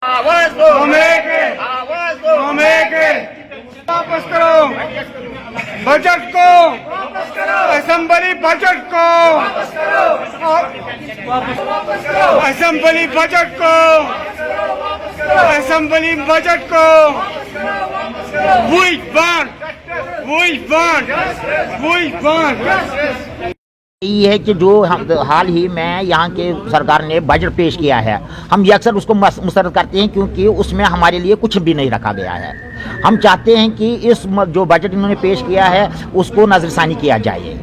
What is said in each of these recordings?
आवाज दो, हम एक हैं, आवाज दो, हम एक हैं। वापस करो बजट को, वापस करो असेंबली बजट को, वापस करो असेंबली बजट को, असेंबली बजट को। We want यही है कि जो हाल ही में यहाँ के सरकार ने बजट पेश किया है, हम ये अक्सर उसको मुस्तरद करते हैं क्योंकि उसमें हमारे लिए कुछ भी नहीं रखा गया है। हम चाहते हैं कि इस जो बजट इन्होंने पेश किया है उसको नज़रसानी किया जाए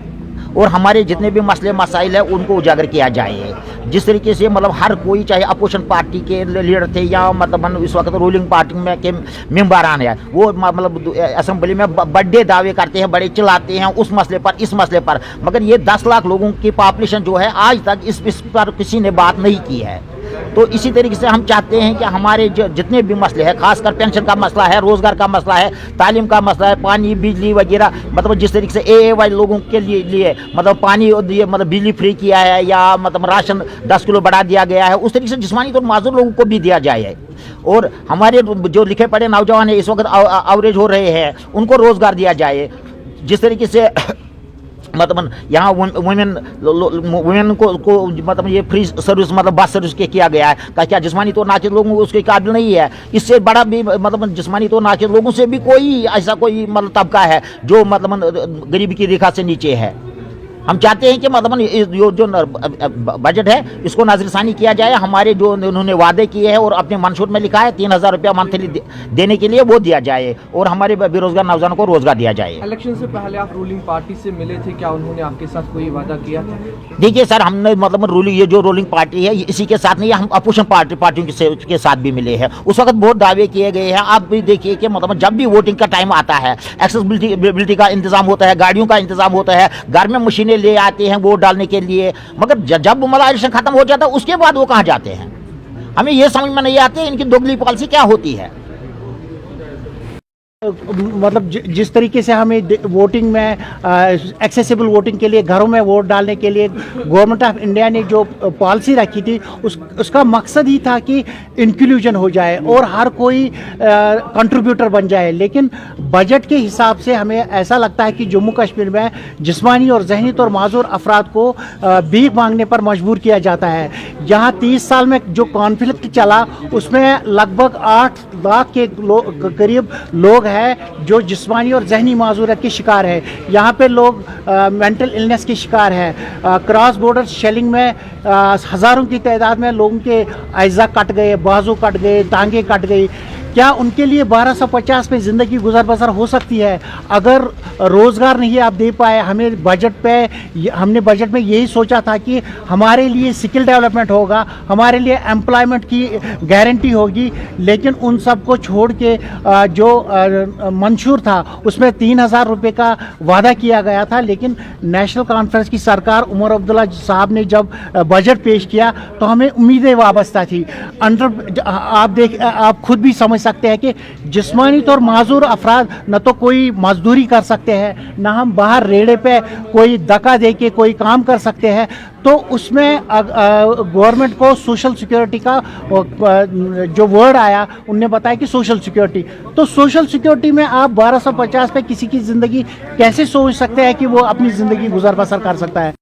और हमारे जितने भी मसले मसाइल हैं उनको उजागर किया जाए। जिस तरीके से मतलब हर कोई, चाहे अपोजिशन पार्टी के लीडर थे या मतलब इस वक्त रूलिंग पार्टी में के मेंबरान है, वो मतलब असेंबली में बड़े दावे करते हैं, बड़े चिल्लाते हैं उस मसले पर, इस मसले पर, मगर ये 10 लाख लोगों की पॉपुलेशन जो है आज तक इस पर किसी ने बात नहीं की है। तो इसी तरीके से हम चाहते हैं कि हमारे जितने भी मसले हैं, खासकर पेंशन का मसला है, रोज़गार का मसला है, तालीम का मसला है, पानी बिजली वगैरह, मतलब जिस तरीके से AAY लोगों के लिए मतलब पानी मतलब बिजली फ्री किया है या मतलब राशन 10 किलो बढ़ा दिया गया है, उस तरीके से जिस्मानी तौर माजूर लोगों को भी दिया जाए। और हमारे जो लिखे पढ़े नौजवान है इस वक्त अवरेज हो रहे हैं, उनको रोज़गार दिया जाए। जिस तरीके से मतलब यहाँ वुमेन को मतलब ये फ्री सर्विस मतलब बस सर्विस के किया गया है, क्या जिस्मानी तौर नाकिस लोगों को उसके काबिल नहीं है। इससे बड़ा भी मतलब जिस्मानी तौर नाकिस लोगों से भी कोई ऐसा कोई मतलब तबका है जो मतलब गरीबी की रेखा से नीचे है। हम चाहते हैं कि मतलब जो बजट है इसको नाज़रसानी किया जाए। हमारे जो उन्होंने वादे किए हैं और अपने मंशूर में लिखा है 3000 रुपया मंथली देने के लिए, वो दिया जाए और हमारे बेरोजगार नौजवानों को रोजगार दिया जाए। इलेक्शन से पहले आप रूलिंग पार्टी से मिले थे, क्या उन्होंने आपके साथ कोई वादा किया था? देखिए सर, हमने मतलब ये जो रूलिंग पार्टी है इसी के साथ नहीं, हम अपोजिशन पार्टियों के साथ भी मिले हैं। उस वक्त बहुत दावे किए गए हैं। आप भी देखिए कि मतलब जब भी वोटिंग का टाइम आता है, एक्सेसिबिलिटी का इंतजाम होता है, गाड़ियों का इंतजाम होता है, घर में मशीनें ले आते हैं वोट डालने के लिए, मगर जब मतलब इलेक्शन खत्म हो जाता है उसके बाद वो कहाँ जाते हैं? हमें ये समझ में नहीं आती इनकी दोगली पॉलिसी क्या होती है। मतलब जिस तरीके से हमें वोटिंग में एक्सेसिबल वोटिंग के लिए, घरों में वोट डालने के लिए गवर्नमेंट ऑफ इंडिया ने जो पॉलिसी रखी थी उसका मकसद ही था कि इंक्लूजन हो जाए और हर कोई कंट्रीब्यूटर बन जाए। लेकिन बजट के हिसाब से हमें ऐसा लगता है कि जम्मू कश्मीर में जिस्मानी और ज़हनी तौर माजूर अफराद को भीख मांगने पर मजबूर किया जाता है। यहाँ 30 साल में जो कॉन्फ्लिक्ट चला उसमें लगभग 8 लाख के करीब लोग है जो जिस्मानी और जहनी माजूरत के शिकार है। यहाँ पे लोग मेंटल इलनेस के शिकार हैं। क्रॉस बॉर्डर शेलिंग में हज़ारों की तादाद में लोगों के अज़ा कट गए, बाजू कट गए, टांगे कट गई। क्या उनके लिए 1250 में ज़िंदगी गुजर बसर हो सकती है? अगर रोज़गार नहीं आप दे पाए, हमने बजट में यही सोचा था कि हमारे लिए स्किल डेवलपमेंट होगा, हमारे लिए एम्प्लॉयमेंट की गारंटी होगी, लेकिन उन सब को छोड़ के जो मंशूर था उसमें 3000 रुपये का वादा किया गया था। लेकिन नेशनल कॉन्फ्रेंस की सरकार उमर अब्दुल्ला साहब ने जब बजट पेश किया तो हमें उम्मीदें वाबस्ता थी। आप खुद भी समझ सकते हैं कि जिस्मानी तौर माजूर अफराद न तो कोई मजदूरी कर सकते हैं, ना हम बाहर रेड़े पे कोई धक्का दे के कोई काम कर सकते हैं। तो उसमें गवर्नमेंट को सोशल सिक्योरिटी का जो वर्ड आया, उनने बताया कि सोशल सिक्योरिटी, तो सोशल सिक्योरिटी में आप 1250 पे किसी की ज़िंदगी कैसे सोच सकते हैं कि वो अपनी ज़िंदगी गुजर बसर कर सकता है?